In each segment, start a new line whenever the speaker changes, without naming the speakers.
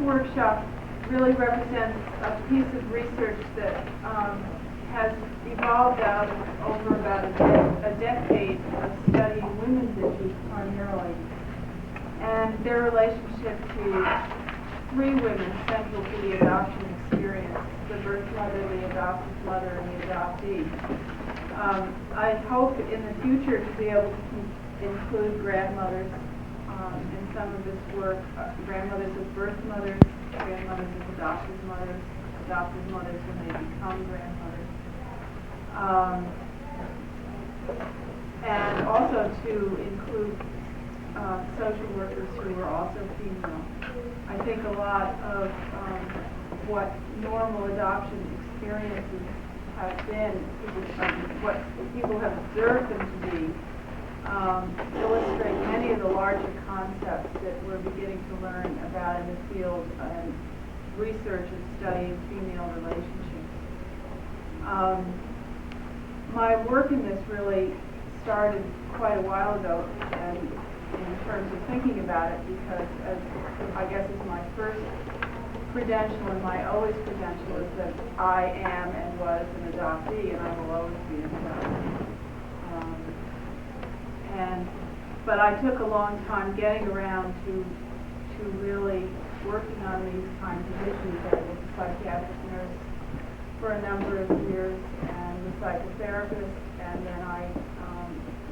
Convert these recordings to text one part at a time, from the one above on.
workshop really represents a piece of research that has evolved out of over about a decade of studying women's issues primarily, and their relationship to three women central to the adoption experience: the birth mother, the adoptive mother, and the adoptee. I hope in the future to be able to include grandmothers in some of this work, grandmothers as birth mothers, grandmothers as adoptive mothers when they become grandmothers, and also to include social workers who are also female. I think a lot of what normal adoption experiences have been, what people have observed them to be, illustrate many of the larger concepts that we're beginning to learn about in the field and research and studying female relationships. My work in this really started quite a while ago, and in terms of thinking about it, because I guess it's my first credential and my always credential is that I am and was an adoptee, and I will always be an adoptee. But I took a long time getting around to really working on these kinds of issues. I was a psychiatric nurse for a number of years and a psychotherapist, and then I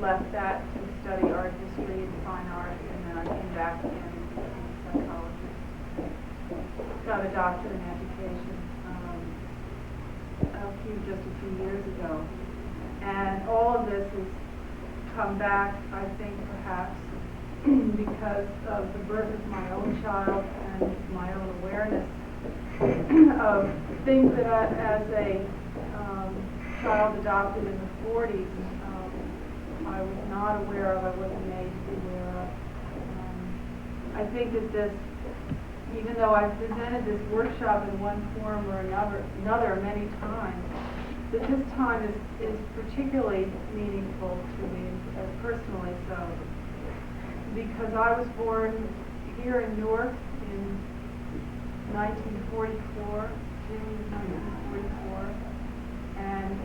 left that to study art history and fine art, and then I came back again into psychology. Got a doctorate in education just a few years ago, and all of this has come back, I think, perhaps because of the birth of my own child and my own awareness of things that I, as a child adopted in the 40s, I was not aware of, I wasn't made to be aware of. I think that this, even though I've presented this workshop in one form or another many times, that this time is particularly meaningful to me, personally so, because I was born here in Newark in 1944, June 1944, and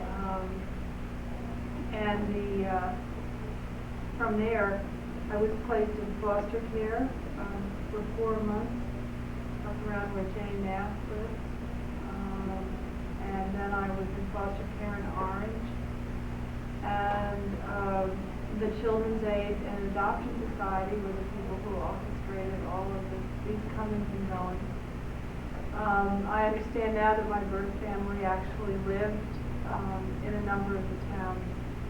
from there I was placed in foster care for 4 months up around where Jane Nass lives. And then I was in foster care in Orange, and the Children's Aid and Adoption Society were the people who orchestrated all of these comings and goings. I understand now that my birth family actually lived in a number of the towns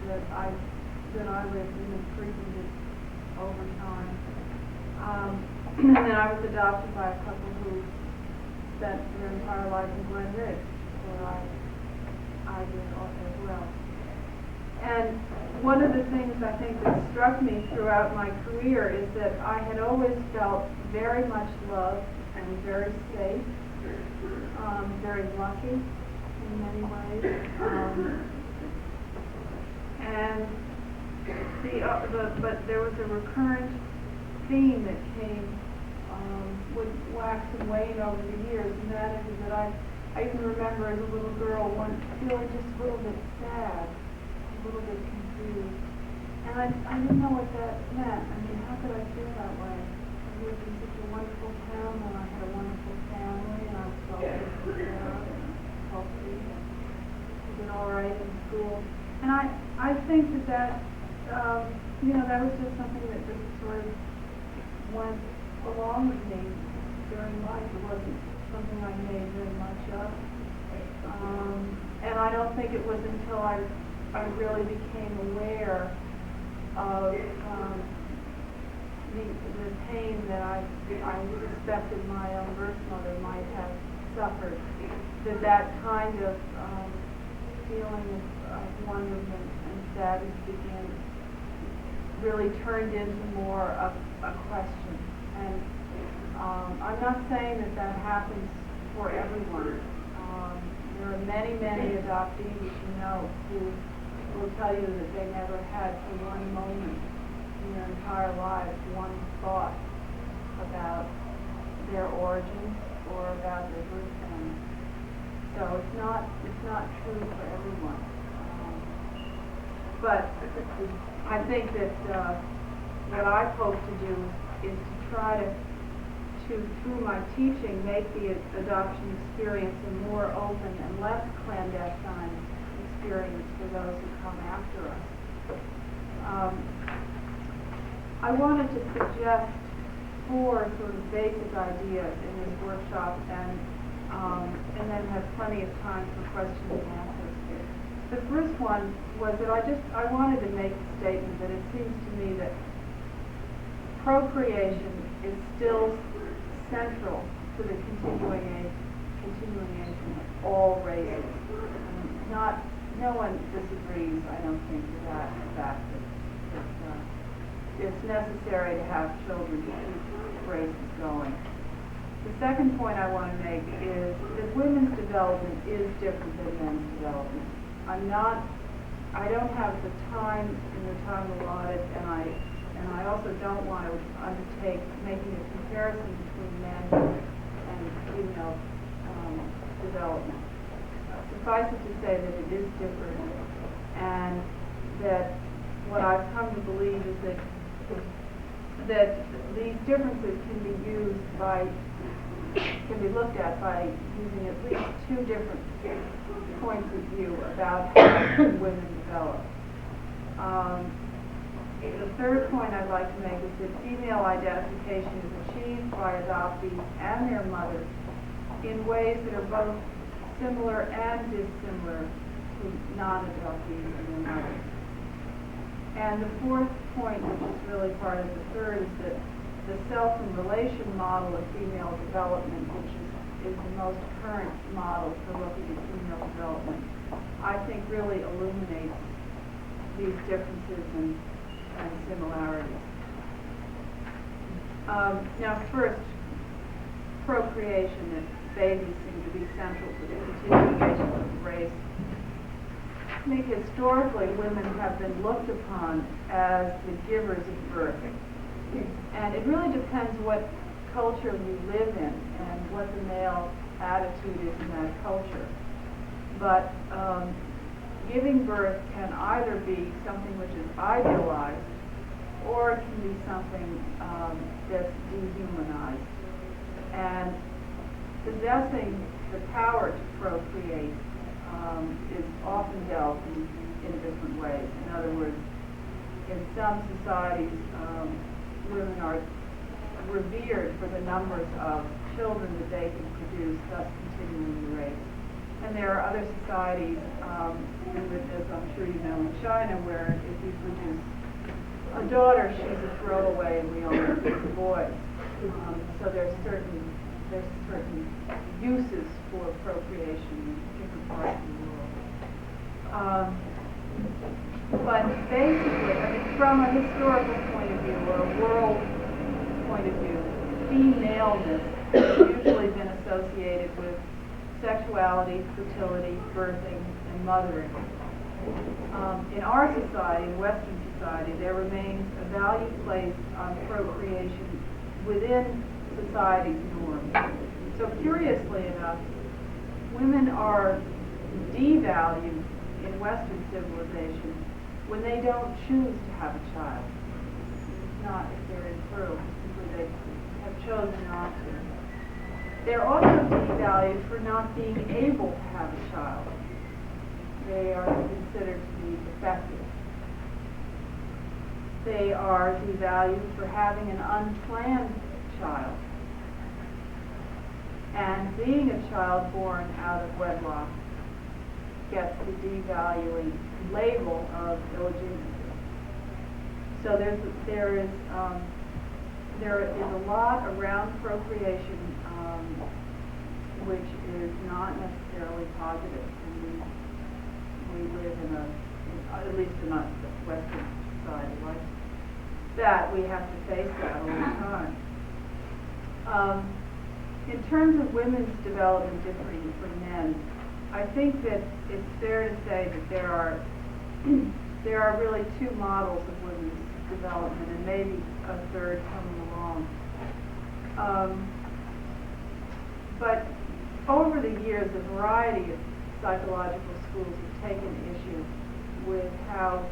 that I lived in and frequented over time. And then I was adopted by a couple who spent their entire life in Glen Ridge, where I did as well. And one of the things I think that struck me throughout my career is that I had always felt very much loved and very safe, very lucky in many ways. But there was a recurrent theme that came, would wax and wane over the years, and that is that I even remember as a little girl once feeling just a little bit sad, a little bit confused. And I didn't know what that meant. I mean, how could I feel that way? I lived in such a wonderful town, and I had a wonderful family, and I was well taken care of, healthy, and did all right in school. And I think that that was just something that just sort of went along with me during life. It wasn't something I made very much of. And I don't think it was until I really became aware of the pain that I suspected my own birth mother might have suffered, that kind of feeling of wonderment and sadness really turned into more of a question. And I'm not saying that happens for everyone. There are many, many adoptees who will tell you that they never had for one moment in their entire lives one thought about their origins or about their birth family. So it's not true for everyone. But I think that what I hope to do is to try to through my teaching, make the adoption experience a more open and less clandestine experience for those who come after us. I wanted to suggest 4 sort of basic ideas in this workshop, and then have plenty of time for questions and answers here. The first one was that I wanted to make a statement that it seems to me that procreation is still central to the continuation of all races. No one disagrees, I don't think, with that fact that it's necessary to have children to keep races going. The second point I want to make is that women's development is different than men's development. I don't have the time allotted, and I also don't want to undertake making a comparison between men and female development. Suffice it to say that it is different, and that what I've come to believe is that these differences can be looked at by using at least 2 different points of view about how women develop. The third point I'd like to make is that female identification is achieved by adoptees and their mothers in ways that are both similar and dissimilar to non-adoptees and their mothers. And the fourth point, which is really part of the third, is that the self and relation model of female development, which is the most current model for looking at female development, I think really illuminates these differences and similarities. Now first, procreation, that babies seem to be central to the continuation of the race. I think historically women have been looked upon as the givers of birth. And it really depends what culture you live in and what the male attitude is in that culture. But giving birth can either be something which is idealized, or it can be something that's dehumanized. And possessing the power to procreate is often dealt in different ways. In other words, in some societies, women are revered for the numbers of children that they can produce, thus continuing the race. And there are other societies, as I'm sure you know, in China, where if you produce a daughter, she's a throwaway, and we only produce boys. So there's certain uses for procreation in different parts of the world. But basically, I mean, from a historical point of view or a world point of view, femaleness has usually been associated with sexuality, fertility, birthing, and mothering. In our society, in Western society, there remains a value placed on procreation within society's norms. So curiously enough, women are devalued in Western civilization when they don't choose to have a child. It's not if they're infertile, simply they have chosen not to. They're also devalued for not being able to have a child. They are considered to be defective. They are devalued for having an unplanned child. And being a child born out of wedlock gets the devaluing label of illegitimate. So there is a lot around procreation which is not necessarily positive. And we live at least in a Western society like that, we have to face that all the time. In terms of women's development differing from men, I think that it's fair to say that there are really 2 models of women's development, and maybe a third coming along. But over the years, a variety of psychological schools have taken issue with how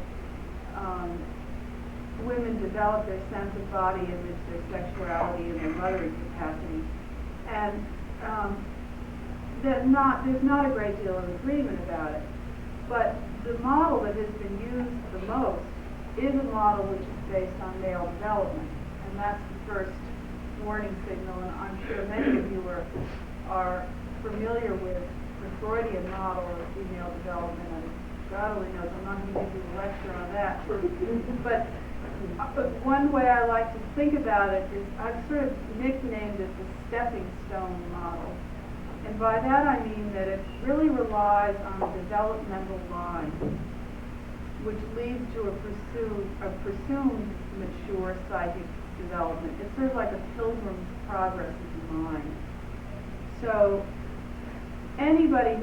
women develop their sense of body image, their sexuality, and their mothering capacity. And there's not a great deal of agreement about it. But the model that has been used the most is a model which is based on male development. And that's the first warning signal. And I'm sure many of you are familiar with the Freudian model of female development. And God only knows, I'm not going to give you a lecture on that. But one way I like to think about it is I've sort of nicknamed it the stepping stone model. And by that I mean that it really relies on a developmental line, which leads to a presumed mature psychic development. It's sort of like a pilgrim's progress of the mind. So anytime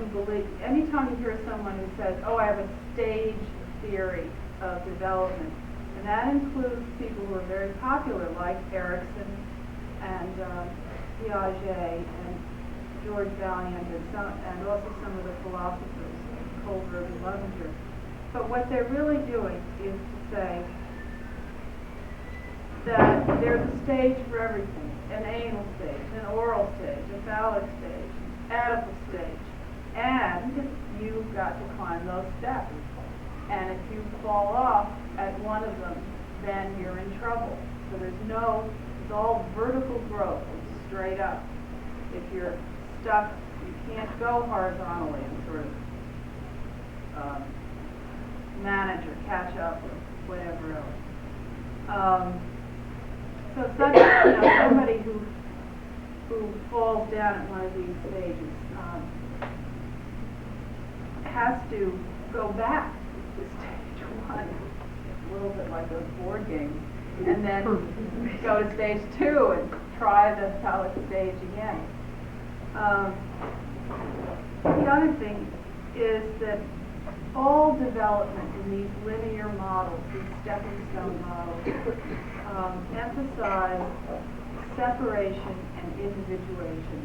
you hear someone who says, oh, I have a stage theory of development, and that includes people who are very popular, like Erickson and Piaget and George Vaillant, and also some of the philosophers, Kohlberg and Lovinger. But what they're really doing is to say that there's a stage for everything: an anal stage, an oral stage, a phallic stage, an Oedipal stage, and you've got to climb those steps. And if you fall off at one of them, then you're in trouble. So it's all vertical growth, it's straight up. If you're stuck, you can't go horizontally and sort of manage or catch up or whatever else. So somebody who falls down at one of these stages has to go back to stage one, a little bit like those board games, and then go to stage two and try the phallic stage again. The other thing is that all development in these linear models, these stepping stone models, emphasize separation and individuation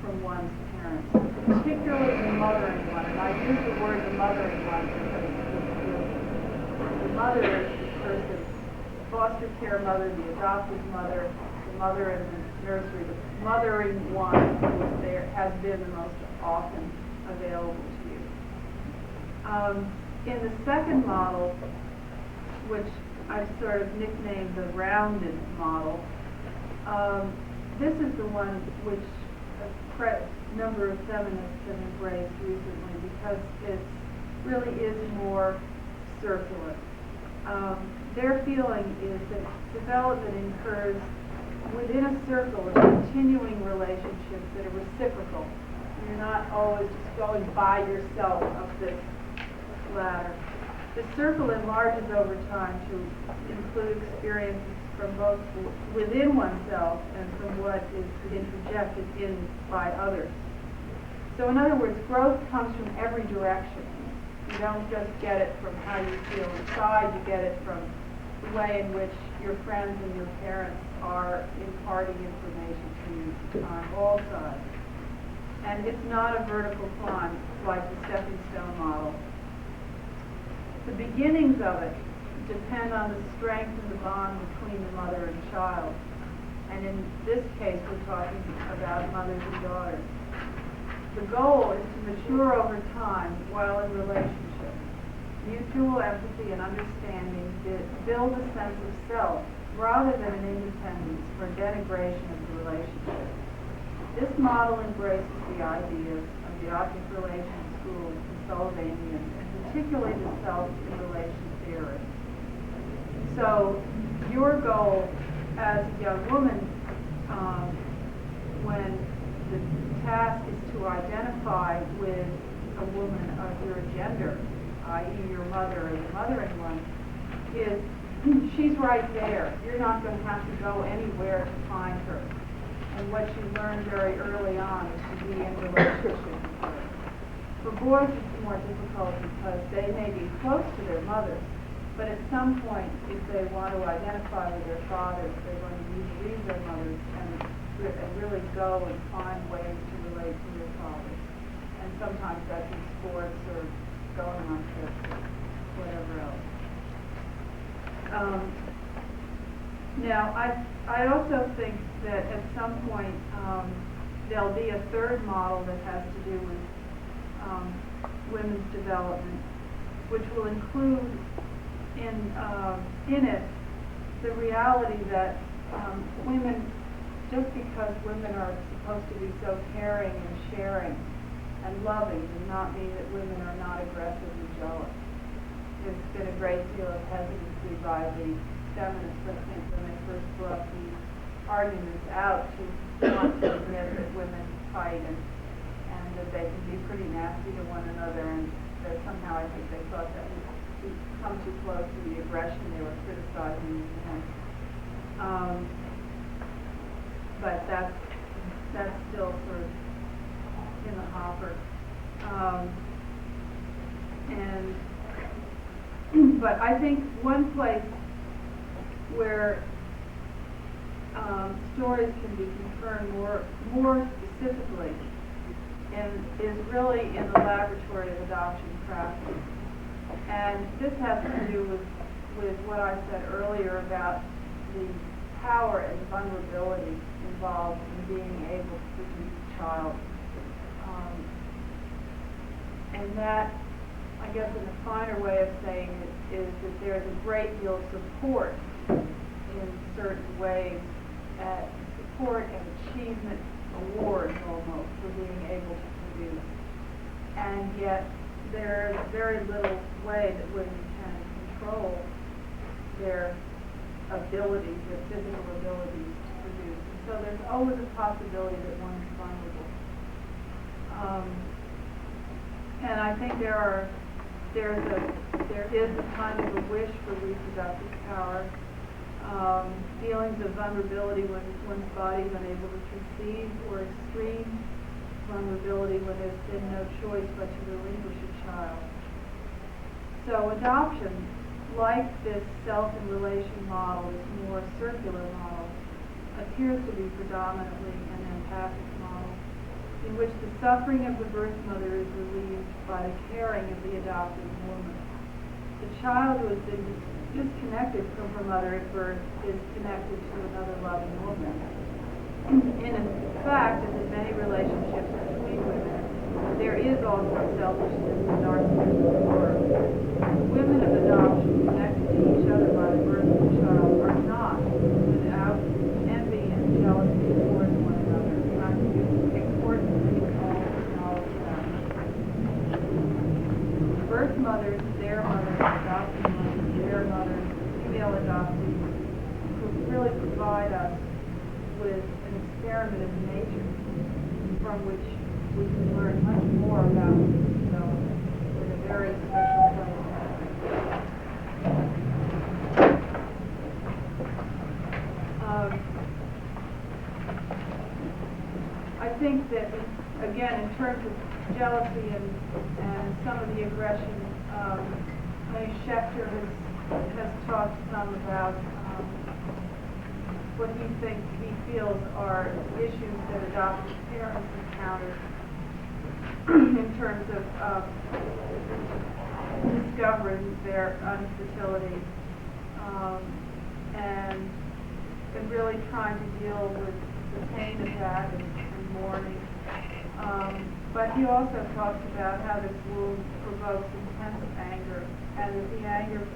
from one's parents, particularly the mothering one. And I use the word the mothering one because the mother is the person, foster care mother, the adopted mother, the mother in the nursery, the mothering one who is there, has been the most often available to you. In the second model, which I've sort of nicknamed the rounded model, this is the one which a number of feminists have embraced recently because it really is more circular. Their feeling is that development occurs within a circle of continuing relationships that are reciprocal. You're not always just going by yourself up this ladder. The circle enlarges over time to include experiences from both within oneself and from what is interjected in by others. So in other words, growth comes from every direction. You don't just get it from how you feel inside, you get it from the way in which your friends and your parents are imparting information to you on all sides. And it's not a vertical climb like the stepping stone model. The beginnings of it depend on the strength of the bond between the mother and child. And in this case, we're talking about mothers and daughters. The goal is to mature over time while in relationship. Mutual empathy and understanding build a sense of self rather than an independence or denigration of the relationship. This model embraces the ideas of the object relation school and Sullivan, and particularly the self in relation theory. So your goal as a young woman, when the task is to identify with a woman of your gender, i.e. your mother or the mothering one, is she's right there. You're not going to have to go anywhere to find her. And what you learn very early on is to be in relationship with her. For boys, it's more difficult because they may be close to their mothers, but at some point, if they want to identify with their fathers, they're going to need to leave their mothers and and really go and find ways to relate to your fathers. And sometimes that's in sports or going on trips or whatever else. Now, I also think that at some point there'll be a third model that has to do with women's development, which will include in it the reality that women, just because women are supposed to be so caring and sharing and loving, does not mean that women are not aggressive and jealous. There's been a great deal of hesitancy by the feminists, I think, when they first brought these arguments out to want to admit that women fight and that they can be pretty nasty to one another, and that somehow I think they thought that would come too close to the aggression they were criticizing men. But that's still sort of in the hopper. But I think one place where stories can be confirmed more specifically is really in the laboratory of adoption practice. And this has to do with what I said earlier about the power and vulnerability involved in being able to produce a child. And that, I guess in a finer way of saying it, is that there's a great deal of support in certain ways, support and achievement awards almost for being able to produce. And yet there's very little way that women can control their abilities, their physical abilities to produce. And so there's always a possibility that one is vulnerable. And I think there is a kind of a wish for reproductive power, feelings of vulnerability when one's body is unable to conceive, or extreme vulnerability when there's been no choice but to relinquish a child. So adoption, like this self and relation model, this more circular model, appears to be predominantly an empathic model, in which the suffering of the birth mother is relieved by the caring of the adopted woman. The child who has been disconnected from her mother at birth is connected to another loving woman. In fact, as in many relationships between women, there is also selfishness and narcissism at work. Women of adoption connected to each other by the birth of a child are not without envy and jealousy towards one another. And I think it's important that we all acknowledge that. Birth mothers, their mothers, adopted mothers, their mothers, female adoptees, who really provide us with an experiment of nature from which we can learn much more about development in a very special way. I think that, again, in terms of jealousy and some of the aggression, Schechter has talked some about what he feels are issues that adoptive parents encounter in terms of discovering their infertility and really trying to deal with the pain of that and mourning. But he also talks about how this wound provokes intense anger, and that the anger,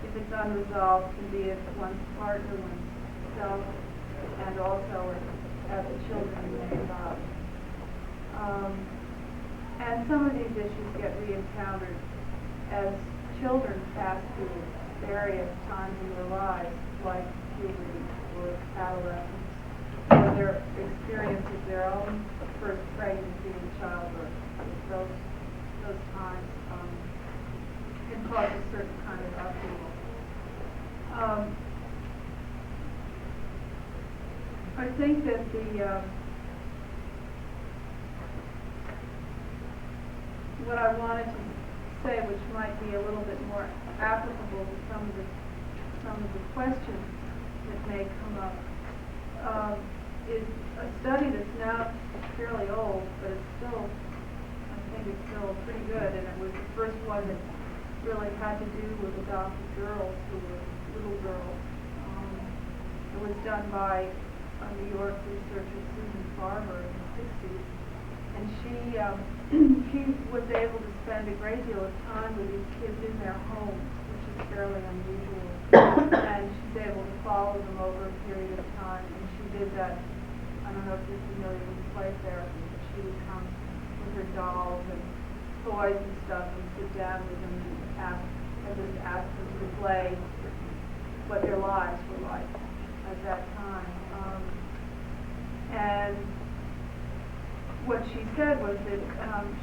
if it's unresolved, can be at one's partner, oneself, and also at the children they adopt. And some of these issues get re-encountered as children pass through various times in their lives, like puberty or adolescence, or their experience of their own first pregnancy and childbirth. Those times can cause a certain kind of upheaval. I think that what I wanted to say, which might be a little bit more applicable to some of the questions that may come up, is a study that's now fairly old, but it's still, I think it's still pretty good, and it was the first one that really had to do with adopted girls who were little girls. It was done by a New York researcher, Susan Farber, in the 60s, and she was able to spend a great deal of time with these kids in their homes, which is fairly unusual, and she's able to follow them over a period of time, and she did that. I don't know if you're familiar with play therapy, but she would come with her dolls and toys and stuff and sit down with them and just ask them to play what their lives were like at that time. And what she said was that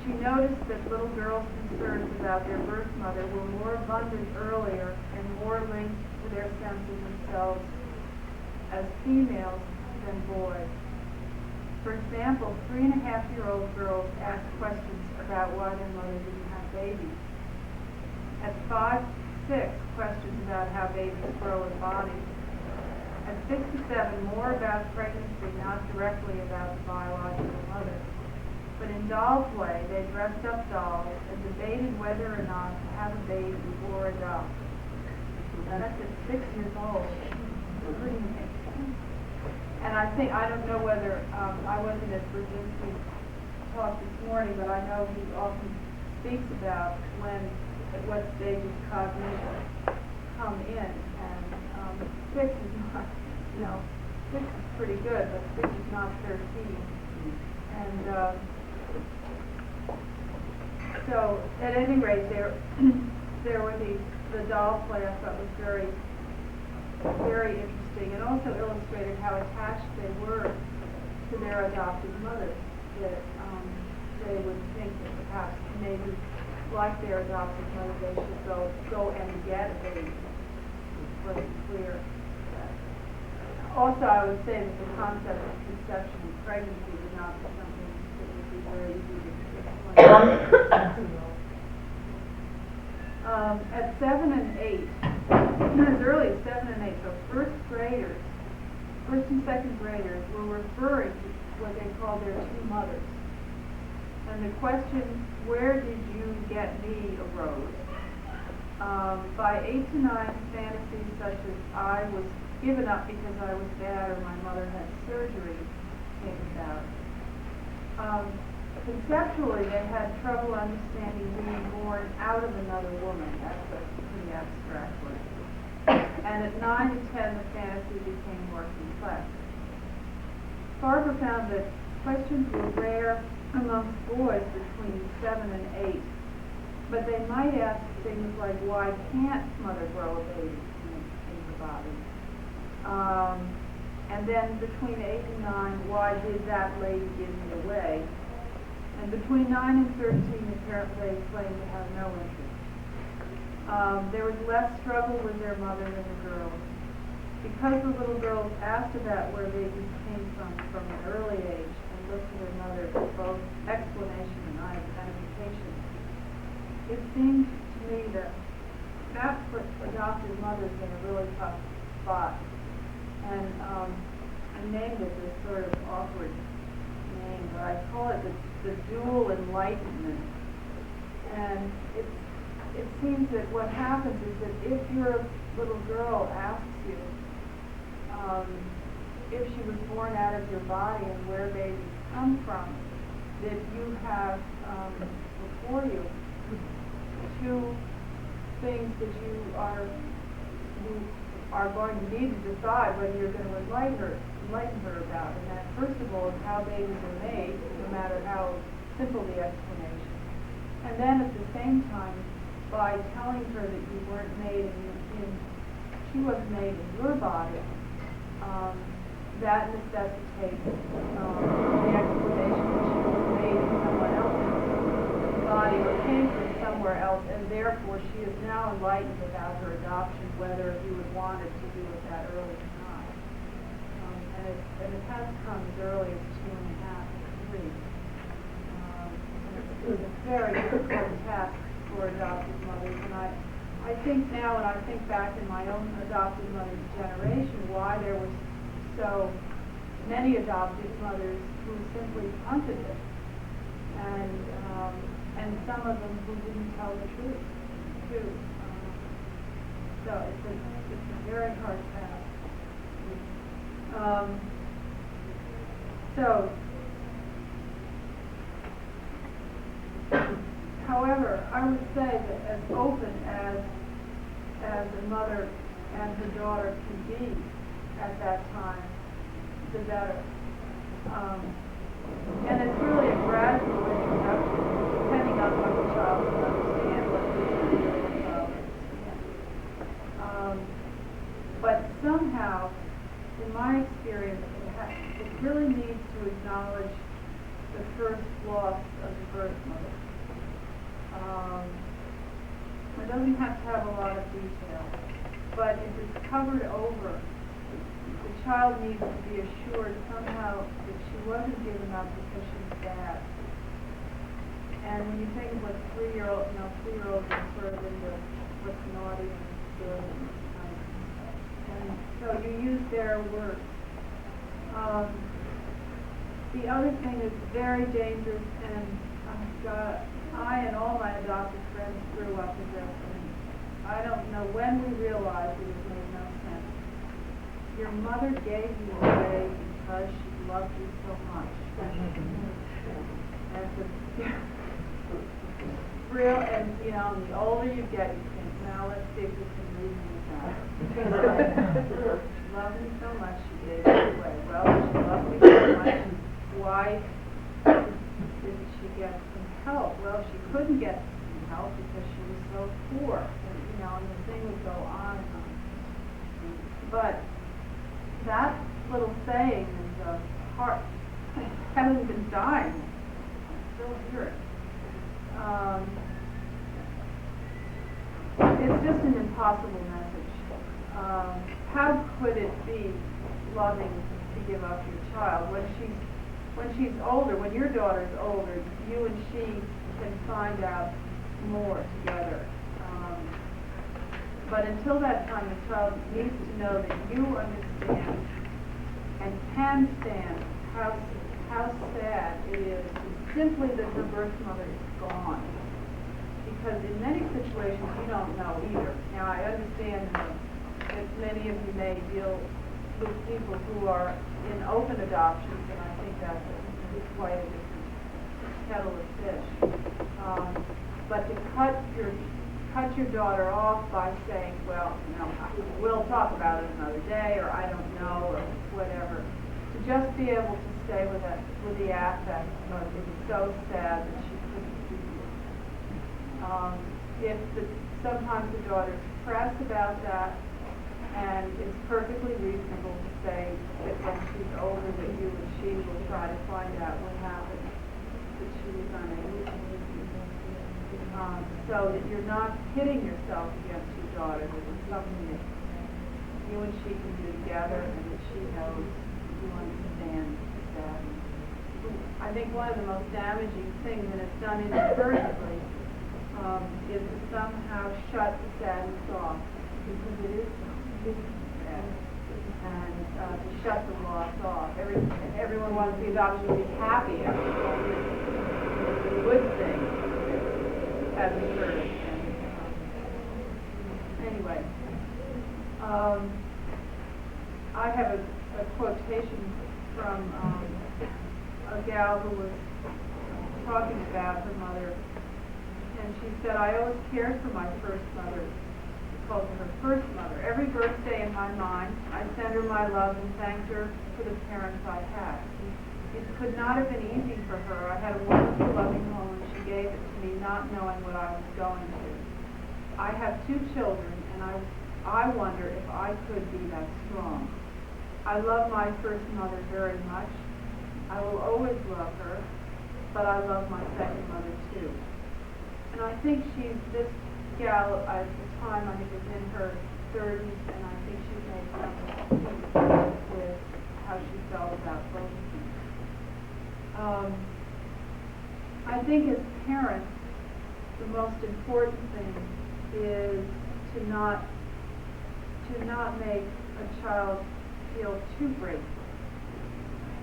she noticed that little girls' concerns about their birth mother were more abundant earlier and more linked to their sense of themselves as females than boys. For example, 3.5-year-old girls ask questions about why their mother didn't have babies. At 5 to 6, questions about how babies grow in bodies. At 6 to 7, more about pregnancy, not directly about the biological mother. But in doll play, they dressed up dolls and debated whether or not to have a baby or adopt. Now that's at 6 years old. Pretty amazing. And I don't know whether, I wasn't at Brzezinski's talk this morning, but I know he often speaks about at what stages cognition come in. And 6 is not, 6 is pretty good, but 6 is not 13. And so, at any rate, there were the doll play I thought was very, very interesting, and also illustrated how attached they were to their adopted mothers. That they would think that perhaps maybe, like their adopted mother, they should go and get a baby. It wasn't clear. Also, I would say that the concept of conception and pregnancy would not be something that would be very easy to explain. At 7 and 8, as early as 7 and 8, so first and second graders were referring to what they called their two mothers. And the question, where did you get me, arose. By 8 to 9, fantasies such as I was given up because I was bad or my mother had surgery came about. Conceptually, they had trouble understanding being born out of another woman. That's a pretty abstract word. And at 9 to 10, the fantasy became more complex. Farber found that questions were rare amongst boys between 7 and 8, but they might ask things like, why can't mother grow a baby in her body? And then between 8 and 9, why did that lady give me away? And between 9 and 13, apparently they claimed to have no interest. There was less struggle with their mother than the girls. Because the little girls asked about where babies came from an early age and looked to their mother for both explanation and identification, it seemed to me that put adopted mothers in a really tough spot. And I named it this sort of awkward name, but I call it the dual enlightenment. And it seems that what happens is that if your little girl asks you if she was born out of your body and where babies come from, that you have before you two things that you are going to need to decide whether you're going to enlighten her about. And that, first of all, is how babies are made, no matter how simple the explanation. And then at the same time, by telling her that you weren't made she wasn't made in your body, that necessitates the explanation that she was made in someone else's body or came from somewhere else, and therefore she is now enlightened about her adoption, whether you would want it to do with that early or not. And it has come as early as 2.5 and 3. It's a very difficult task for adopted mothers, and I think now, when I think back in my own adopted mother's generation, why there was so many adoptive mothers who simply punted it, and some of them who didn't tell the truth too. So it's a very hard path. However, I would say that as open as a mother and her daughter can be at that time, the better. And it's really a gradual introduction, depending on what the child can understand, what the child understands. But somehow, in my experience, it really needs to acknowledge the first loss of the birth mother. It doesn't have to have a lot of detail, but if it's covered over, the child needs to be assured somehow that she wasn't given up because she's bad. And when you think of like three-year-olds are sort of into what's naughty and good and so you use their words. The other thing that's very dangerous, and I and all my adopted friends grew up with this, and I don't know when we realized it made no sense. Your mother gave you away because she loved you so much. And the older you get, you think, now let's see if we can reason with that. She loved me so much, she gave me away. Well, she loved me so much, why didn't she get some help? Well, she couldn't get some help because she was so poor. And the thing would go on and on. But that little saying is a heart. It hasn't been dying. I still hear it. It's just an impossible message. How could it be loving to give up your child when she's older? When your daughter's older, you and she can find out more together. But until that time, the child needs to know that you understand and can stand how sad it is simply that her birth mother is gone. Because in many situations you don't know either. Now I understand that many of you may deal with people who are in open adoptions, and I think that's quite a different kettle of fish. But to cut your daughter off by saying, well, we'll talk about it another day, or I don't know, or whatever, to just be able to stay with the affect of it is so sad that she couldn't do it. Sometimes the daughters press about that, and it's perfectly reasonable to say that when she's older that you and she will try to find out what happened, that she was unable to. So that you're not pitting yourself against your daughter, that it's something that you and she can do together, and that she knows you understand that. I think one of the most damaging things, and it's done inadvertently, is to somehow shut the sadness off, because it is sad, and to shut the loss off. Everyone wants the adoption to be happy after all. It's a good thing has occurred. Anyway, I have a quotation from a gal who was talking about her mother, and she said, I always cared for my first mother. She called her her first mother. Every birthday in my mind, I sent her my love and thanked her for the parents I had. It could not have been easy for her. I had a wonderful, loving home, and she gave it to me, not knowing what I was going to. I have 2 children, and I wonder if I could be that strong. I love my first mother very much. I will always love her, but I love my second mother too. And I think this gal at the time, I think was in her 30s, and I think she made some peace with how she felt about both of them. I think as parents, the most important thing is to not make a child feel too grateful.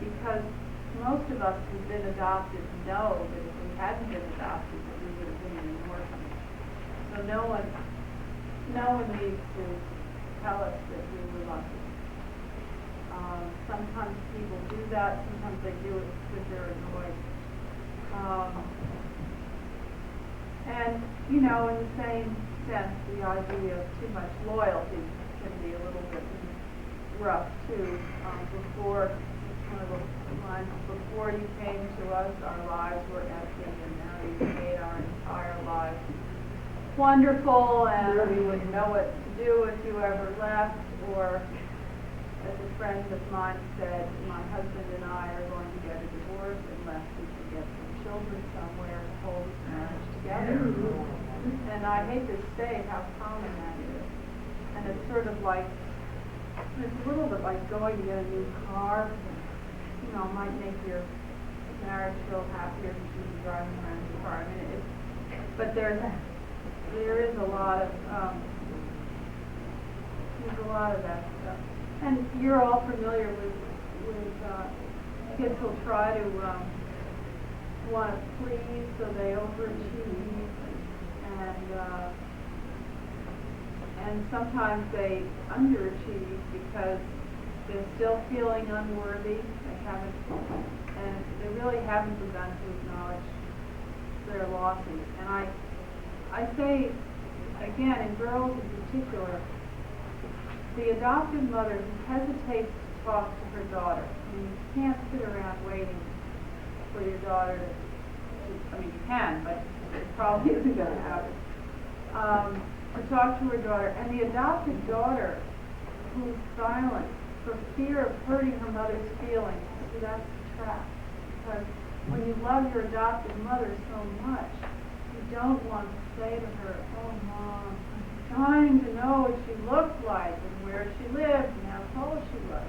because most of us who've been adopted know that if we hadn't been adopted, that we would have been an orphan. So no one needs to tell us that we were lucky. Sometimes people do that, sometimes they do it because they're annoyed. And, you know, in the same sense, the idea of too much loyalty can be a little bit rough too. Before, one of the lines, before you came to us, our lives were empty, and now you've made our entire lives wonderful, and we wouldn't know what to do if you ever left. Or, as a friend of mine said, my husband and I are going to get a divorce unless we can get some children somewhere to hold this marriage together. And I hate to say how common that is. And it's sort of like, it's a little bit like going to get a new car. You know, it might make your marriage feel happier if you can drive around your car. I mean, but there is a lot of there's a lot of that stuff. And you're all familiar with kids who'll try to want to please, so they overachieve, and sometimes they underachieve because they're still feeling unworthy. They really haven't begun to acknowledge their losses. And I say again, in girls in particular, the adoptive mother who hesitates to talk to her daughter. I mean, you can't sit around waiting for your daughter to, I mean, you can, but it probably isn't going to happen. To talk to her daughter, and the adopted daughter who's silent for fear of hurting her mother's feelings. See, that's the trap. Because when you love your adopted mother so much, you don't want to say to her, "Oh, Mom, I'm trying to know what she looked like and where she lived and how tall she was."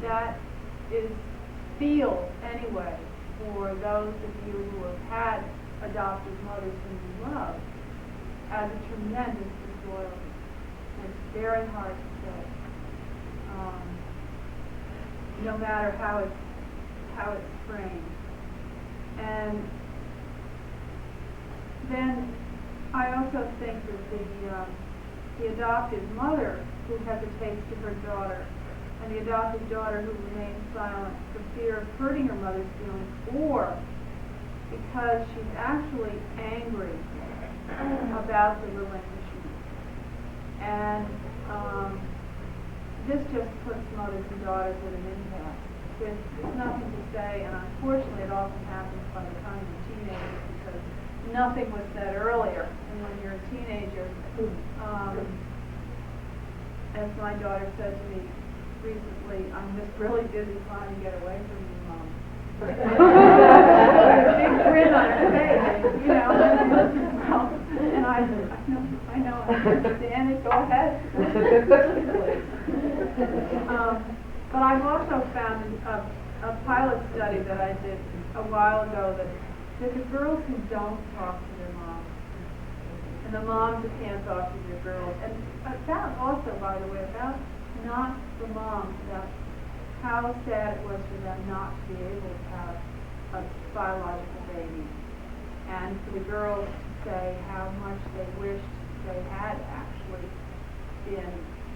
That is feels anyway for those of you who have had adoptive mothers whom you love as a tremendous disloyalty. It's very hard to say, no matter how it's framed. And then I also think that the adoptive mother who hesitates to her daughter, and the adoptive daughter who remains silent for fear of hurting her mother's feelings, or because she's actually angry about the relinquishment. And this just puts mothers and daughters at an impasse. There's nothing to say, and unfortunately it often happens by the time you're teenagers, because nothing was said earlier. And when you're a teenager, as my daughter said to me recently, "I'm just really busy trying to get away from you, Mom." With a big grin on her face, you know. And I know, I understand it. Go ahead. But I've also found a pilot study that I did a while ago that the girls who don't talk to their moms, and the moms who can't talk to their girls, and about also, by the way, about not the moms, about how sad it was for them not to be able to have a biological baby, and for the girls to say how much they wished they had actually been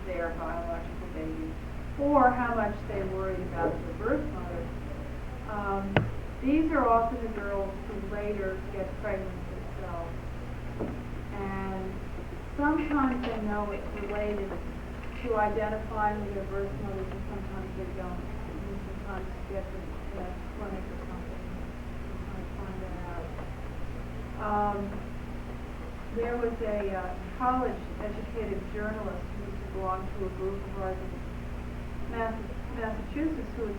their biological baby, or how much they worried about their birth mother. These are often the girls who later get pregnant themselves, and sometimes they know it's related to identifying with their birth mothers, and sometimes they don't. And sometimes you get them in a clinic or something and find that out. There was a college-educated journalist who used to belong to a group of ours in Massachusetts who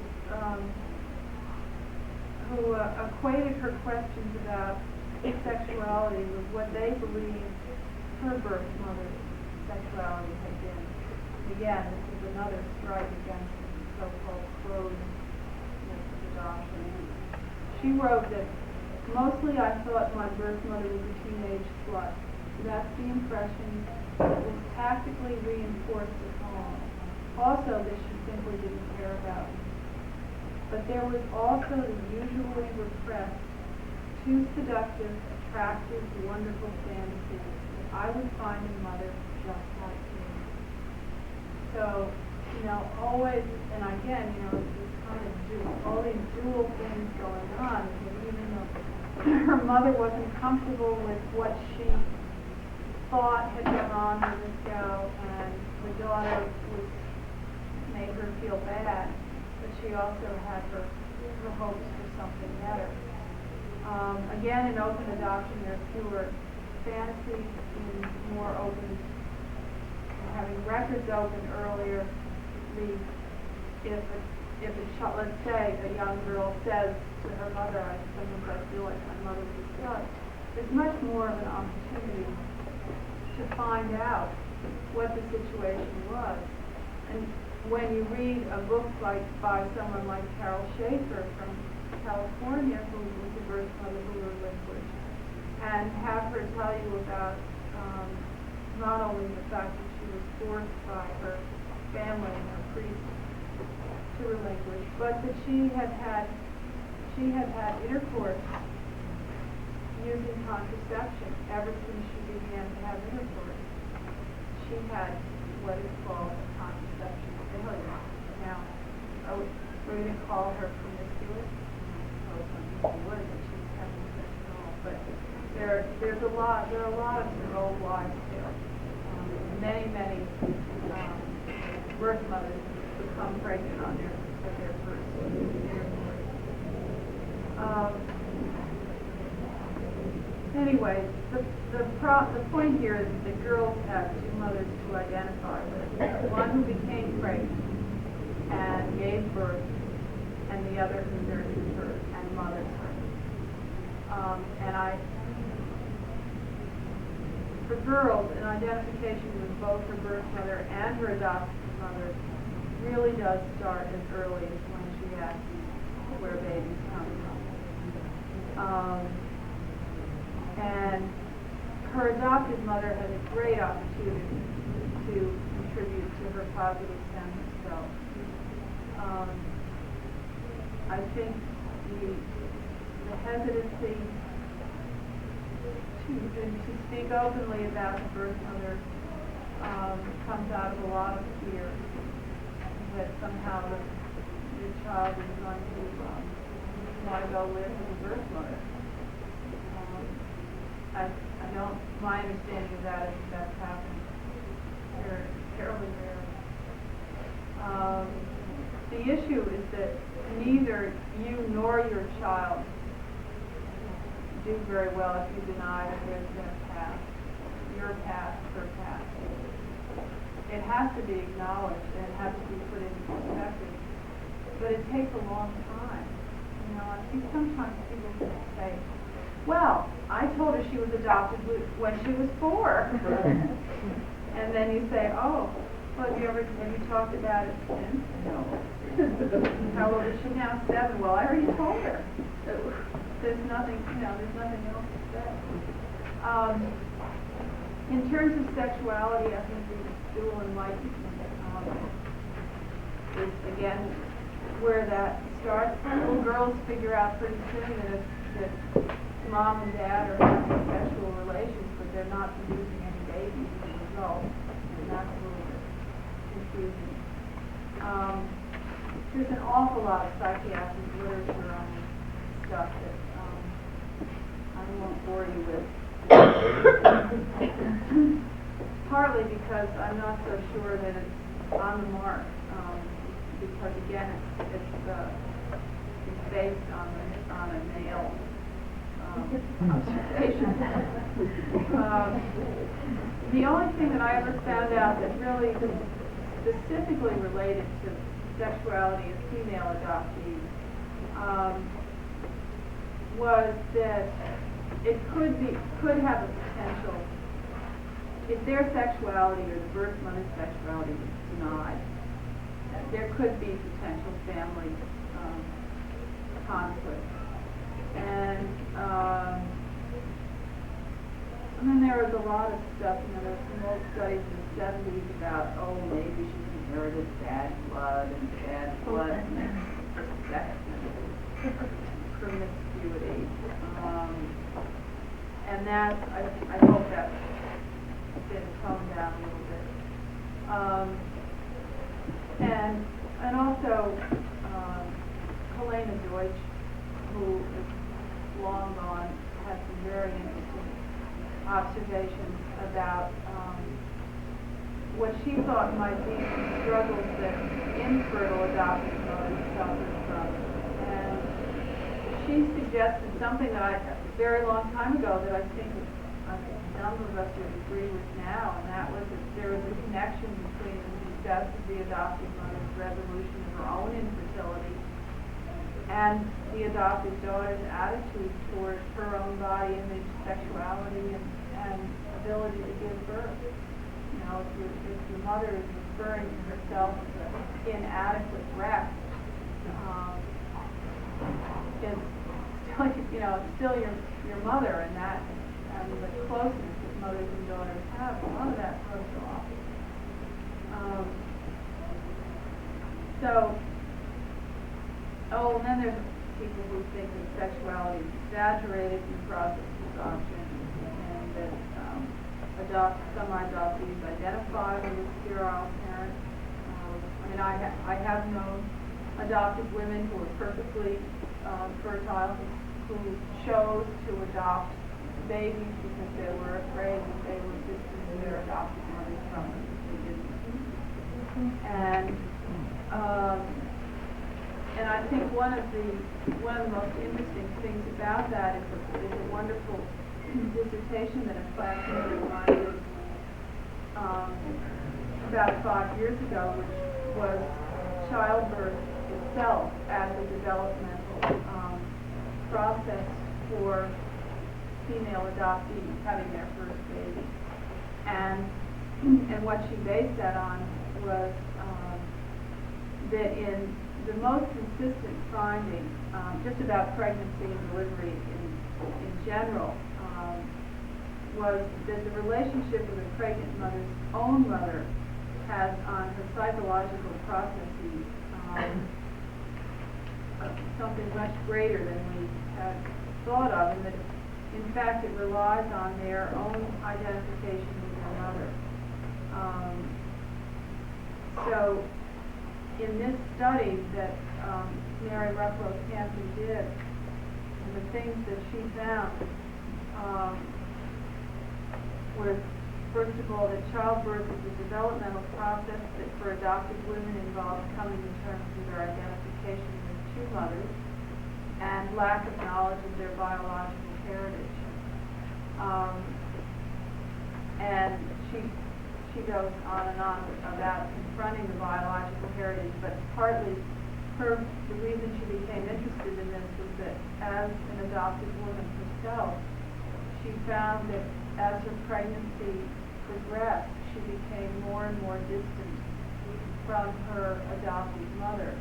equated her questions about sexuality with what they believed her birth mother's sexuality had been. Again, this is another strike against the so-called closedness of adoption. She wrote that, "Mostly I thought my birth mother was a teenage slut. That's the impression that was tactically reinforced at home. Also that she simply didn't care about me." But there was also the usually repressed, too seductive, attractive, wonderful fantasy that I would find a mother just like me. So, always, and again, it's kind of all these dual things going on. Even though her mother wasn't comfortable with what she thought had gone on with this gal, and the daughter made her feel bad, but she also had her hopes for something better. Again, in open adoption, there are fewer fantasies and more open, having records open earlier. If a child, let's say a young girl says to her mother, sometimes I feel like my mother was dead, there's much more of an opportunity to find out what the situation was. And when you read a book by someone like Carol Schaefer from California, who was a birth mother who relinquished, and have her tell you about not only the fact that she was forced by her family and her priest to relinquish, but that she had had intercourse using contraception ever since she began to have intercourse. She had what is called a contraception failure. Now, we're going to call her promiscuous. Well, some people would, but she's having sex at all. But there are a lot of their old wives tale. Many birth mothers become pregnant on their first intercourse. Anyway, the point here is that girls have two mothers to identify with. One who became pregnant and gave birth, and the other who nurtured her and mothered her. For girls, an identification with both her birth mother and her adopted mother really does start as early as when she asks where babies come from. And her adopted mother has a great opportunity to contribute to her positive sense of self. I think the hesitancy to speak openly about the birth mother comes out of a lot of fear that somehow the child is going to want to go live with the birth mother. My understanding of that is that's happened fairly rarely. The issue is that neither you nor your child do very well if you deny that there's been a past, your past, her past. It has to be acknowledged and it has to be put into perspective, but it takes a long time. I think sometimes people say, well, I told her she was adopted when she was 4. And then you say, oh, well, have you talked about it since? No. How old is she now? 7. Well, I already told her. There's nothing else to say. In terms of sexuality, I think the dual enlightenment is, again, where that starts. Little girls figure out pretty soon that mom and dad are having sexual relations, but they're not producing any babies as a result, and that's a little bit confusing. There's an awful lot of psychiatric literature on this stuff that I won't bore you with. Partly because I'm not so sure that it's on the mark, because again, it's based on a male observation. The only thing that I ever found out that really specifically related to sexuality of female adoptees was that it could have a potential, if their sexuality or the birth mother's sexuality was denied, there could be potential family conflict. And then there was a lot of stuff, there were some old studies in the 70s about, maybe she's inherited bad blood and bad blood makes rejectment, promiscuity, and that I hope that's been toned down a little bit. And also Helena Deutsch, who is long gone, had some very interesting observations about what she thought might be some struggles that infertile adoptive mothers suffer from. And she suggested something that a very long time ago that I think a number of us would agree with now, and that was that there was a connection between the success of the adoptive mother's resolution of her own infertility and the adopted daughter's attitude towards her own body image, sexuality, and ability to give birth. You know, if the mother is referring to herself as an inadequate wreck, it's still, you know, it's still your mother, and that and the closeness that mothers and daughters have, a lot of that throws her off. And then there's people who think that sexuality is exaggerated in the process of adoption, and that some adoptees identify with a sterile parent. I mean, I have known adopted women who are perfectly fertile who chose to adopt babies because they were afraid that they would distance their adopted mothers from them if they didn't. And I think one of the most interesting things about that is a wonderful dissertation that a classmate of mine did about 5 years ago, which was childbirth itself as a developmental process for female adoptees having their first baby. And what she based that on was that in the most consistent finding, just about pregnancy and delivery in general, was that the relationship of a pregnant mother's own mother has on her psychological processes something much greater than we had thought of, and that in fact it relies on their own identification with their mother. So in this study that Mary Ruffalo Canton did, and the things that she found was, first of all, that childbirth is a developmental process that for adopted women involves coming to terms with their identification with two mothers and lack of knowledge of their biological heritage. And she goes on and on about confronting the biological heritage, but partly the reason she became interested in this was that as an adopted woman herself, she found that as her pregnancy progressed, she became more and more distant from her adopted mother,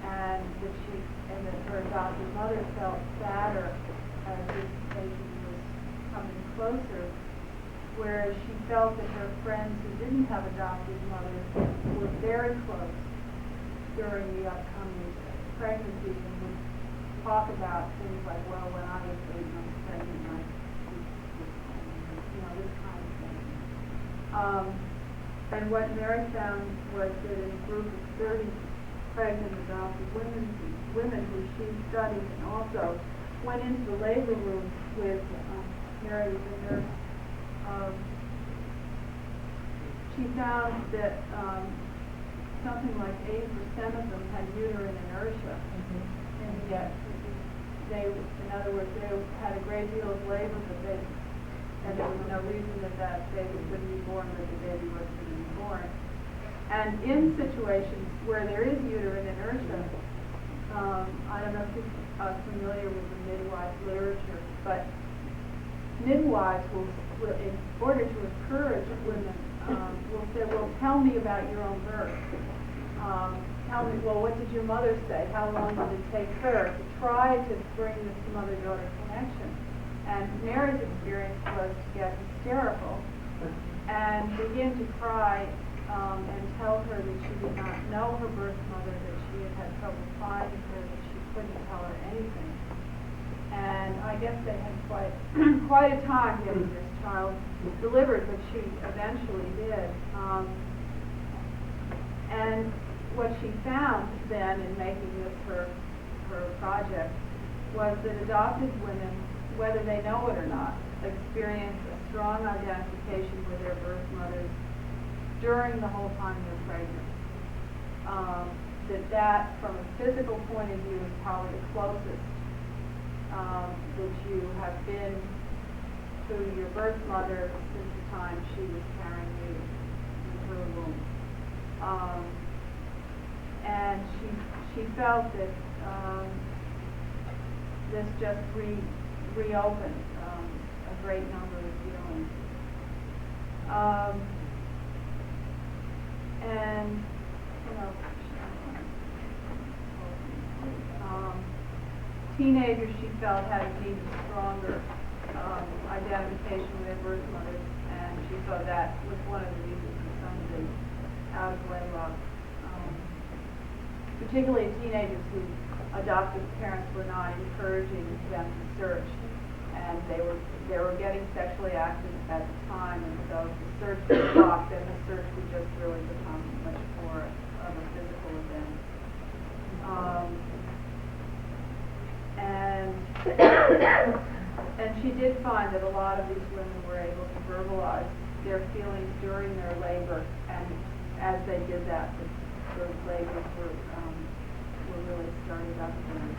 and that her adopted mother felt sadder as this patient was coming closer, whereas she felt that her friends who didn't have adopted mothers were very close during the upcoming pregnancies and would talk about things like, well, when I was 8 months pregnant, this kind of thing. And what Mary found was that in a group of 30 pregnant adopted women who she studied and also went into the labor room with Mary was a nurse, she found that something like 8% of them had uterine inertia, and yet in other words, they had a great deal of labor, and there was no reason that baby couldn't be born, but the baby wasn't going to be born. And in situations where there is uterine inertia, I don't know if you're familiar with the midwife literature, but midwives will in order to encourage women, will say, well, tell me about your own birth. Tell me, well, what did your mother say? How long did it take her? To try to bring this mother-daughter connection. And Mary's experience was to get hysterical and begin to cry and tell her that she did not know her birth mother, that she had had trouble finding her, that she couldn't tell her anything. And I guess they had quite a time getting this child delivered, but she eventually did. And what she found then in making this her project was that adopted women, whether they know it or not, experience a strong identification with their birth mothers during the whole time they're pregnant. That from a physical point of view is probably the closest that you have been to your birth mother since the time she was carrying you in her womb. And she felt that this just reopened a great number of feelings. And, you know, teenagers, she felt, had an even stronger identification with their birth mothers, and she thought that was one of the reasons for some of the out-of-wedlock, particularly teenagers whose adoptive parents were not encouraging them to search, and they were getting sexually active at the time, and so if the search was blocked, then the search would just really become much more of a physical event. And she did find that a lot of these women were able to verbalize their feelings during their labor, and as they did that, those labors were really started up again.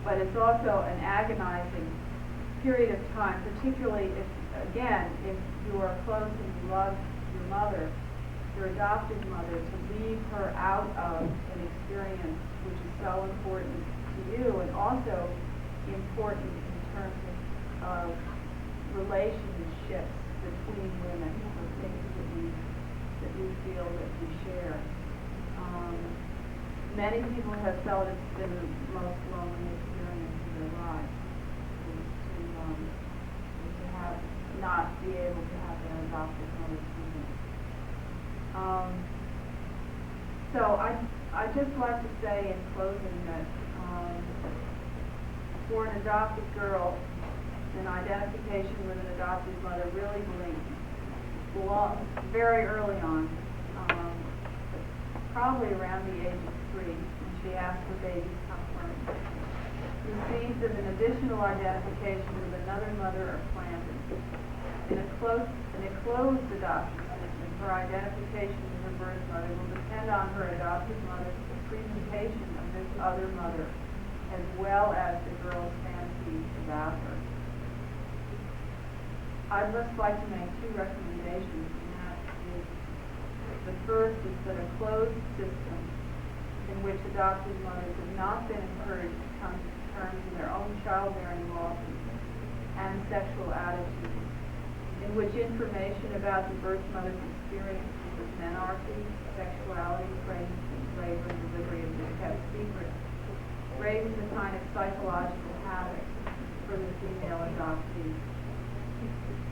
But it's also an agonizing period of time, particularly if you are close and you love your mother, your adopted mother, to leave her out of an experience which is so important to you, and also important in terms of relationships between women, or things that we feel that we share. Many people have felt it's been the most lonely experience of their lives, to have not be able to have their adopted mother see them. So I just like to say in closing that for an adopted girl, an identification with an adopted mother really belongs very early on, probably around the age of 3, when she asked her baby's comfort. Received as an additional identification with another mother or planted. In a closed adoption system, her identification with her birth mother will depend on her adopted mother's presentation of this other mother, as well as the girl's fantasies about her. I'd just like to make 2 recommendations, and that is, the first is that a closed system in which adopted mothers have not been encouraged to come to terms with their own childbearing losses and sexual attitudes, in which information about the birth mother's experiences with menarche, sexuality, pregnancy, labor, and delivery have been kept secret, raises a kind of psychological havoc for the female adoptee.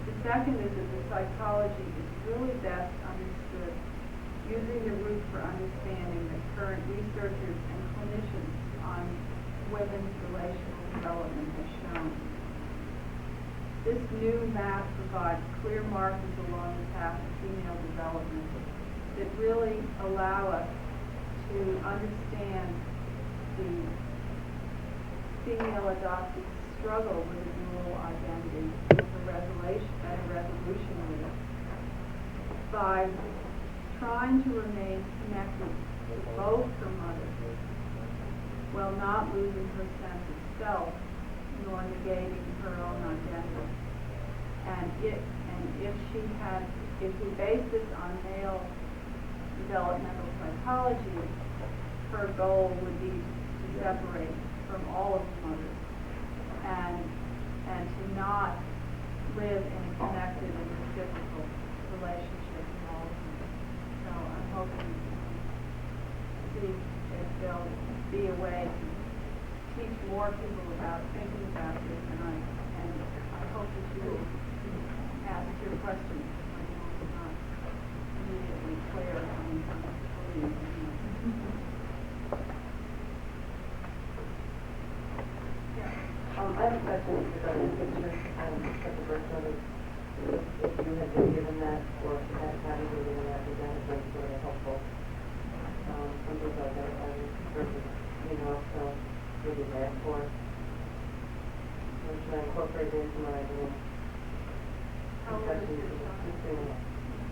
The second is that the psychology is really best understood using the root for understanding that current researchers and clinicians on women's relational development have shown. This new map provides clear markers along the path of female development that really allow us to understand the female adoptee's struggle with a dual identity and a resolution with it by trying to remain connected to both her mothers while not losing her sense of self nor negating her own identity. And if we base this on male developmental psychology, her goal would be to separate from all of the mothers and to not live in a connected and reciprocal relationship with all of them. So I'm hoping to see if there'll be a way to teach more people about thinking about this, and I hope that you will ask your questions when it's not immediately clear when you come to
I have a question regarding pictures of the birth mother. If you had been given that, or if you hadn't been given that, would that have been sort of helpful? Something like that, versus, so what you asked for. Or should I incorporate it into my discussion?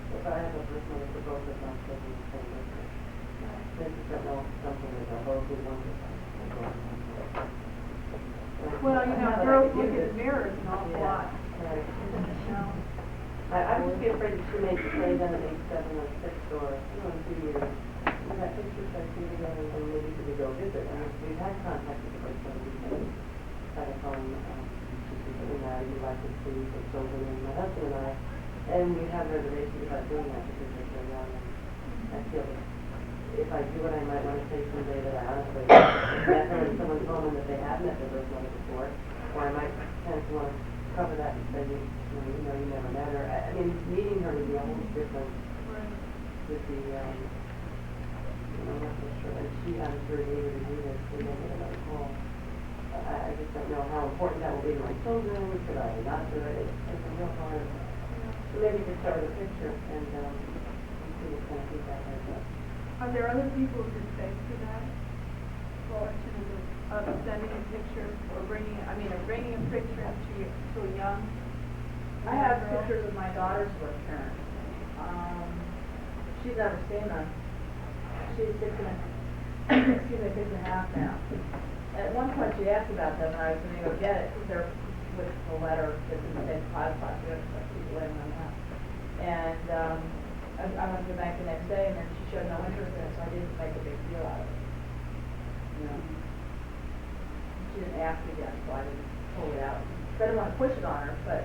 If I have a birth mother for both of them, taking the same birthday. Then you don't know something like a whole good one.
Well, girls look in the mirror an awful lot.
Right. I would just be afraid that she may say then at age 7 or 6 or, in 2 years, we have pictures I see together and maybe we could go visit. And we've had contact with the person who's had a phone, and we'd like to see the children and my husband and I. And we have reservations about doing that because they're so young. And I feel that if I do it, I might want to say someday that I honestly met her in someone's home and that they have met their birth mother before. Or I might kind of want to cover that and say, you never met her. I mean, meeting her would be almost different with the, I'm not so sure. And she has very eager to do this. We don't get another call. I just don't know how important that will be to my children. Should I not do it? It's a real hard. So maybe just start with a picture and see what kind of feedback I get.
Are there other people who can say to that? Question of sending a picture or bringing a picture to a young.
I have pictures of my daughter's birth parents. She's never seen them. She's 6 and a half now. At one point she asked about them and I was going to go get it. They're with the letter that's in the same class. We have to keep blaming on that. And I went to the bank the next day and then she showed no interest in it, so I didn't make a big deal out of it. She didn't ask again, so I didn't pull it out. I didn't want to push it on her, but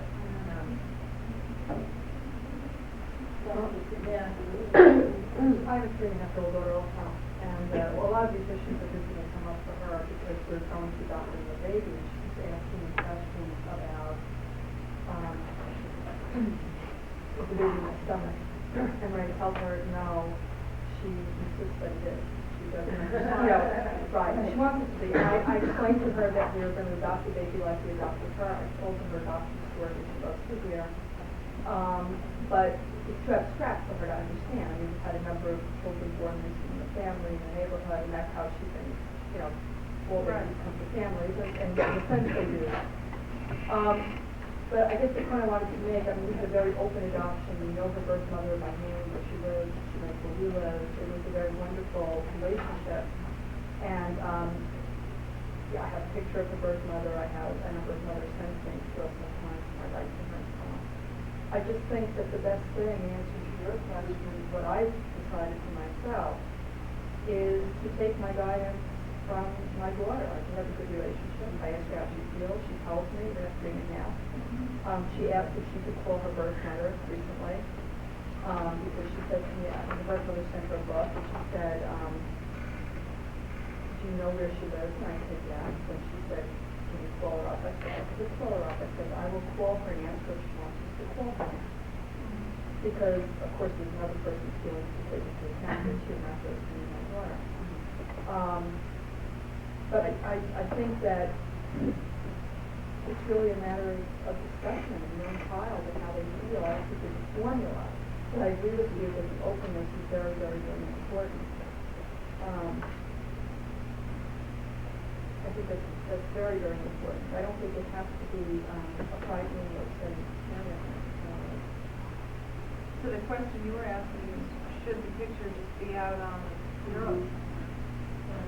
yeah.
I have a 3.5-year-old daughter also, and a lot of these issues are just going to come up for her because we're going to doctor the baby, and she's asking me questions about the baby in the stomach. And when I tell her no, she insists that it is. She doesn't, right. And she wants it to be. And I explained to her that we were going to adopt the baby like we adopted her. I told her adoption story that she loves to hear. But it's too abstract for her to understand. I mean, we've had a number of children born in the family, in the neighborhood, and that's how she thinks, all babies come to families, and in a sense they do. But I guess the point I wanted to make, we had a very open adoption. We know her birth mother by name, where she lives, she knows where we live. It was a very wonderful relationship. And I have a picture of the birth mother. I know birth mother sends things to us sometimes. I write to her and so on. I just think that the best thing, in answer to your question, what I've decided for myself, is to take my guidance from my daughter. I have a good relationship. I ask her how she feels. She tells me. We're doing it now. She asked if she could call her birth mother recently, because she said to me, the birth mother sent her a book, and she said, do you know where she lives? And I said, yes. And she said, can you call her up? I said, just call her up. I said, I will call her and ask her if she wants us to call her. Because, of course, there's another person's feelings to take into account, that she's not just me, my daughter. But I think that it's really a matter of discussion of your own child and how they feel. I don't think there's a formula. But I agree with you that the openness is very, very, very important. I think that's very, very important. I don't think it has to be a frightening or upsetting experience.
So the question you were asking is, should the picture just be out on the bureau?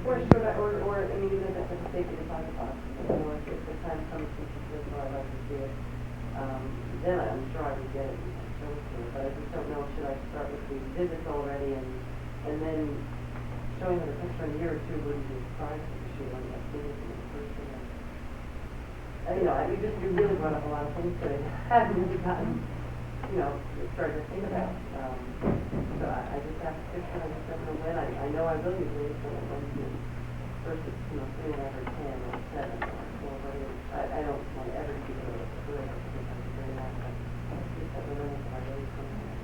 Or should I, even if it's a safety deposit box, if the time comes and she says, well, I'd like to see it, then I'm sure I would get it and show it to her. But I just don't know, should I start with the visits already and then showing her the picture in a year or two wouldn't be surprised because she wouldn't have seen it in the first year. You really brought up a lot of things that I hadn't really gotten, started to think about. So I just have to picture, I just don't know when. I know I will use it when it went to first it's, 3 and over 10 or 7 or 12 or 8. I don't want to ever keep it over 3 because I'm very not, but I just have to learn if I really something like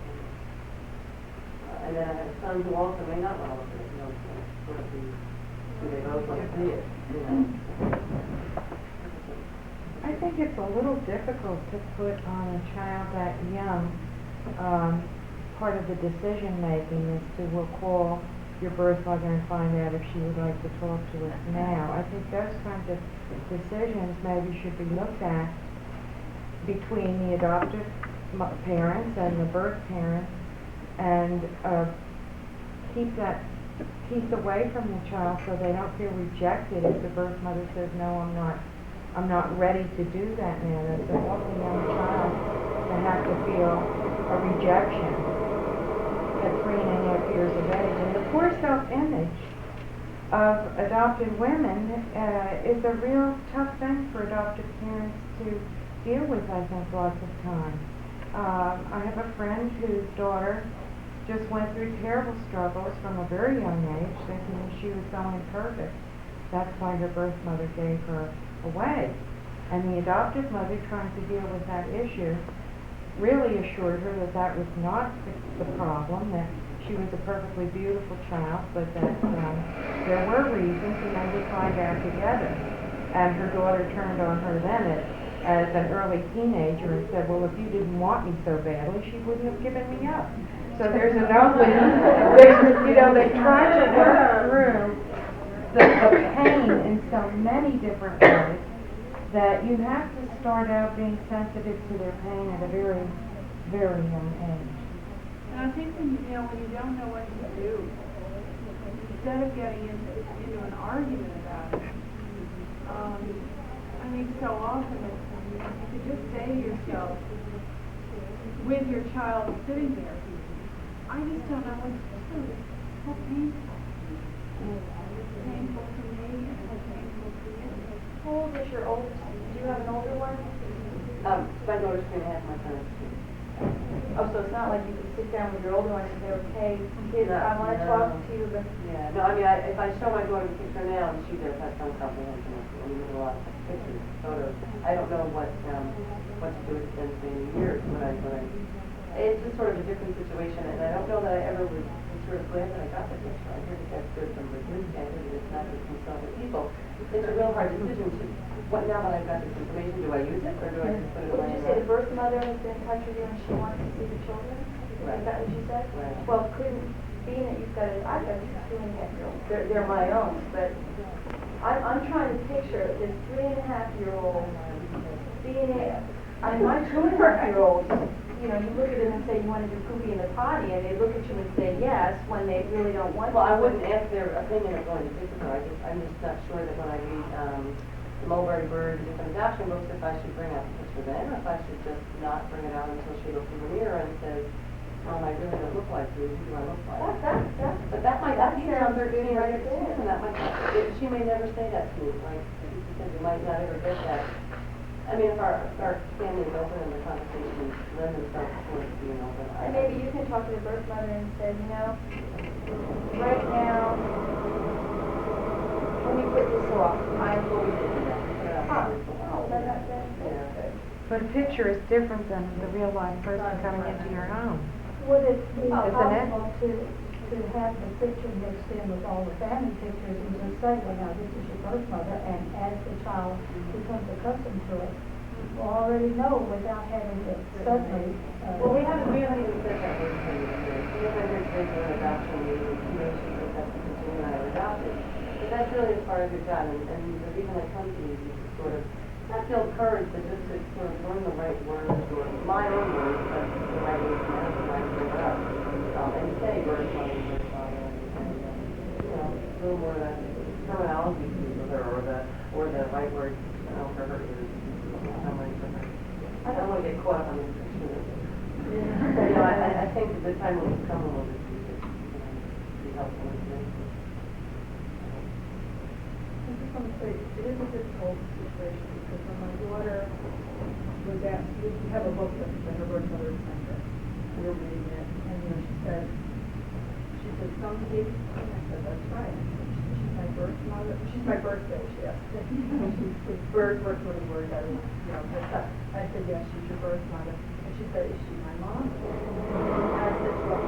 that. And then I have a son who also may not want to look at it, you know, so it's sort of the, do they both want to see it, you know?
I think it's a little difficult to put on a child that young, part of the decision making is to, we'll call your birth mother and find out if she would like to talk to us now. I think those kinds of decisions maybe should be looked at between the adoptive parents and the birth parents, and keep that piece away from the child so they don't feel rejected if the birth mother says, no, I'm not ready to do that now. That's an awful young child to have to feel a rejection at 3.5 years of age. And the poor self-image of adopted women is a real tough thing for adoptive parents to deal with, I think, lots of times. I have a friend whose daughter just went through terrible struggles from a very young age, thinking she was so imperfect. That's why her birth mother gave her away. And the adoptive mother, trying to deal with that issue, really assured her that that was not the problem, that she was a perfectly beautiful child, but that there were reasons, and they would find out together. And her daughter turned on her then as an early teenager and said, well, if you didn't want me so badly, she wouldn't have given me up. So there's an open, they try to work through the pain in so many different ways that you have to start out being sensitive to their pain at a very, very young age.
And I think when you don't know what to do, instead of getting into an argument about it, I think so often you could just say to yourself, with your child sitting there, I just don't know what to do. It's so painful. It's painful for me and it's painful for you.
How old is your oldest? Do you have an older one?
My daughter's 3.5, my son is 2.
Oh, so it's not like you can sit down with your older one and say, okay, kids, I want to talk to you, but...
Yeah, no, I mean, if I show my daughter the picture now, and she does have some comprehension of it, and there's a lot of pictures, photos, I don't know what to do with it in years when I, it's just sort of a different situation, and I don't know that I ever was sort of glad that I got the picture. I hear that that's good from a good standard, and it's not good from some other people. It's a real hard decision to, now that I've got this information, do I use it, or do I just put it away?
Would you say the birth mother has been in touch with you and she wants to see the children?
Right.
Is that what you said?
Right.
Well, being that you've got I've got 2.5-year-olds, they're my own, but I'm trying to picture this 3.5-year-old being my 2.5-year-olds, you look at them and say, you want to do poopy in the potty, and they look at you and say yes when they really don't want to.
Well, I wouldn't ask their opinion of going to physical. I'm just not sure that when I read the Mulberry Bird, different adoption books, if I should bring out the picture then, or if I should just not bring it out until she looks in the mirror and says, Mom, I really don't look like you. Who do I look like? But that might not be around 13 or 14, and that might not, she may never say that to me. Like she said, you might not ever get that. I mean, if our family is open and the conversations lend themselves towards being open.
And maybe you can talk to the birth mother and say, right now, let me put this off.
I'm going to do that.
But a picture is different than the real life person coming into your home.
Would it be
Isn't it?
possible to have the picture mixed in with all the family pictures and just say, well, now this is your birth mother, and as the child becomes accustomed to it, we'll already know without having to suddenly...
Well, we haven't even said that word to you. We haven't heard today for an adoption meeting, she just has to continue on adopted. But that's really as far as we've gotten, and the reason I come to you is to sort of, not build courage, but just to sort of learn the right words, or my own words, but the right way to pronounce the right word up. And say birth mother, birth father, and a little more of that terminology to use with her, or the right word, for her ears. I don't want to get caught up on this issue. I think that the time will come when we'll just use it, be helpful information.
I just want to say, it is a difficult situation, because when my daughter was asked, we have a book that her birth mother sent her. We were reading it, and she said, some kids, and I said, that's right. She's my birth mother. She's my birthday, she asked. She's birth mother word, I said, yes, she's your birth mother. And she said, is she my mom? And I said, well,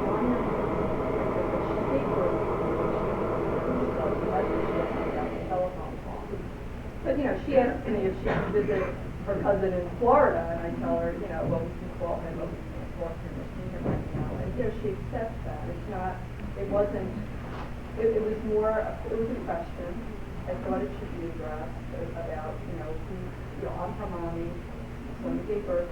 me if she can visit her cousin in Florida, and I tell her, you know, well, we can call him, or we can talk to him, or see him right now, and, you know, she accepts that, it's not, it wasn't, it was more, it was a question. I thought it should be addressed about, you know, who, you know, I'm her mommy, so I gave birth